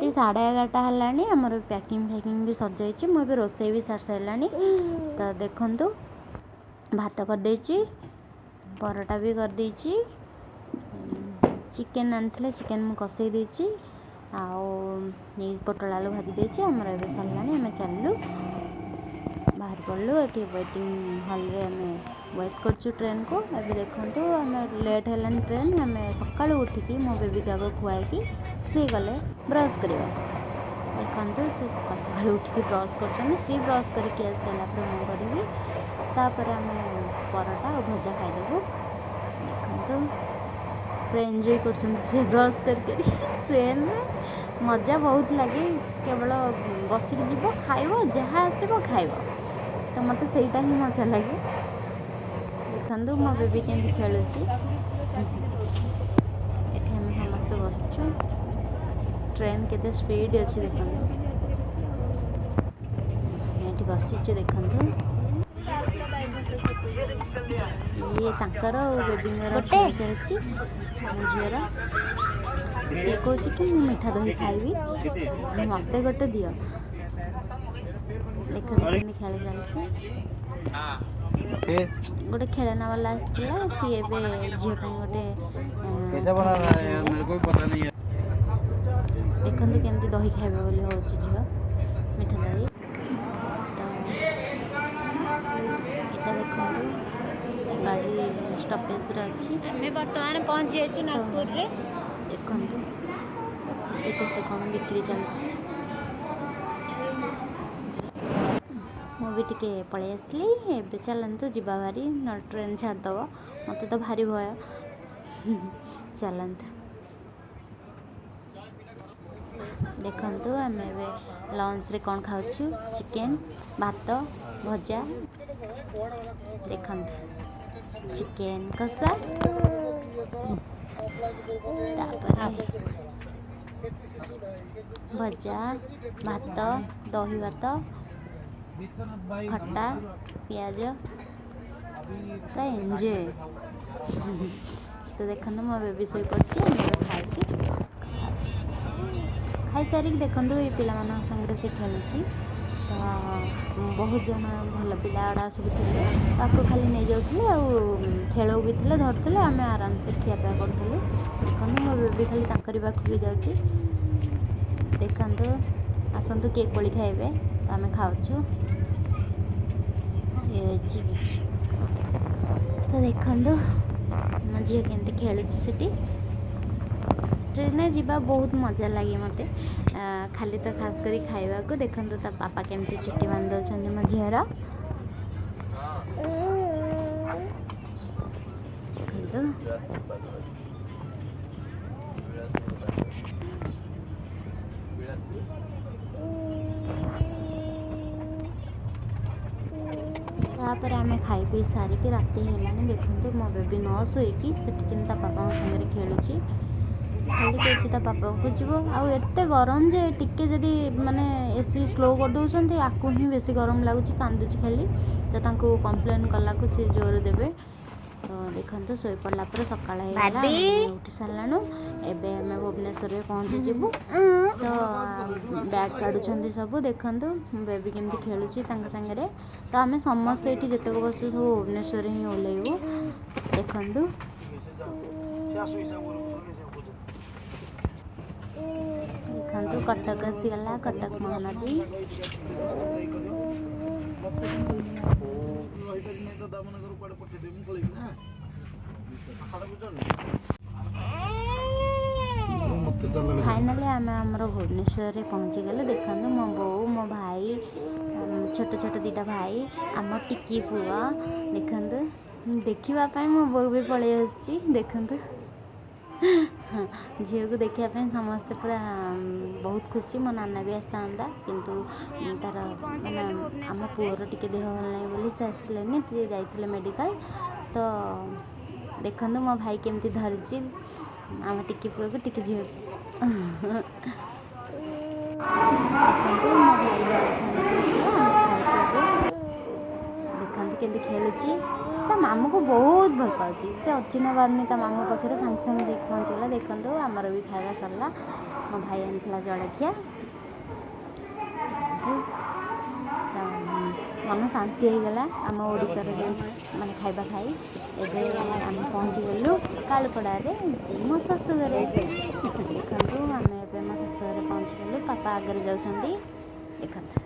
राति 11:30 है आमर पैकिंग फैकिंग भी सर जाइए मुझे रोसे भी सार सारा तो देखु भात करदे परोटा भी करदे चिकेन आनी चिकेन मुझे कषे देती पोटल आलू भाजी देती आमर ए सरला आम चलू बाहर पड़ू ये वेटिंग हॉल रे आम वेट करचु ट्रेन को अभी देखो आम लेट है ट्रेन आम सका उठिकी मो बेबी को आगे खुआई सी गले ब्रश करने देखते सी सका सका उठिकी ब्रश कर सी ब्रश करके आसारा मुझे करी तापर आम परोटा और भजा खाईदेबू देखो पूरा एंजॉय कर ब्रश करके ट्रेन में मजा बहुत लगे केवल बसिक जीव खाइब जहाँ आसो खाइब तो मत सहीटा ही मजा लगे देखो मो बेबी केमती खेलुची एठी हम समस्त बसचु ट्रेन केते स्पीड अच्छी देखो ये बसीचु देखो ये तांकर बेबींगर चलती झीर सी कहे कि मीठा दही खाइबी मत गोटे दियो देख खेल चलती गोटे खेलना वाला आसला सी झील गोटे देखते केमती दही खाइबे बोली हो झील मीठा दही तो देखो गाड़ी स्टपेज अच्छी बर्तमान पहुँच जाइए नागपुर रे देखो केते कौन बिक्री चलती मुझे टे पलि आसली एवं चलतु जीवा भारी न ट्रेन छाड़देव मत तो भारी भय चलतु देखु आम लंच रे कौन खाऊ चिकेन भात भजा देखु चिकेन कषा भजा भात दही भात खट्टा पियाज पूरा एंजॉय तो देखो मो बेबी शो खाई सारिक देखो ये पिला संगे से खेलुची तो बहुत जन भल पिला गुड़ा सब थे खाली नहीं जाऊे खेल भी थे धरते आम आराम से खियापा करूँ देखो मो बेबी खाली तांकरी पाखक जाऊँगी देखु आसतु केक कोली खाइबे तो आम खाऊँ तो देखु मो झील केमती खेलुची सेठी ट्रेन में जीवा बहुत मजा लगे मत खाली तो खास करी खाइबा को देखो ता पापा केमती चुट्टी बांध दौरान मो झीर तापर आम खाई पी सारिकी राति है देखो मो बेबी न शोईकी से पापा सागर खेलुची खाली कहती ता पापा खोजब आते गरम जे टिके जदि माने एसी स्लो कर दौरान आपको ही बेसी गरम लगुच कांदुची खाली तो कम्प्लेन कला को सी जोर देवे तो देखो शो पड़ा पर सका उठी साराणु एवं आम भुवनेश्वर में पहुँचीजु तो बैग काढ़ुं सब देखु बेबी केमती खेलुची सागरे तो आम समस्त ये जितक बसु सब भुवनेश्वर ही ओह्लैबू देखु देखु कटक आसीगला कटक महानदी फाइनाली आम आमर भुवनेश्वर पहुँची गले देखो मो बो मो भाई छोट छोट दीटा भाई आम टिकी पुआ देखु देखापी मो बो भी पलि आसी देखु हाँ झील को देखापी समस्ते पूरा बहुत खुशी मो नाना भी आसता किंतु तार माने आम पुअर टिके देह भल नहीं बोली से आसिलेनी जाइए मेडिकल तो देखो मो भाई केमती धरची आम टिकी पुआ को टिके झील देखते केमती खेलुची ता मामू को बहुत भल पाची से अच्छी ना बारनी ता मामू पाखे सांगे सांगे जाकि पहुँचला देखो आमर भी खाଇବା सरला ମୋ ଭାଇ ଆଣିଥିଲା ଜଳଖିଆ। ମନ ଶାନ୍ତି ହେଇଗଲା ଆମ ଓଡ଼ିଶାର ଯେଉଁ ମାନେ ଖାଇବା ଖାଇ। ଏବେ ଆମେ ପହଞ୍ଚିଗଲୁ କାଳୁପଡ଼ାରେ ମୋ ଶାଶୁ ଘରେ। ଦେଖନ୍ତୁ ଆମେ ଏବେ ମୋ ଶାଶୁ ଘରେ ପହଞ୍ଚିଗଲୁ। ପାପା ଆଗରେ ଯାଉଛନ୍ତି ଦେଖନ୍ତୁ।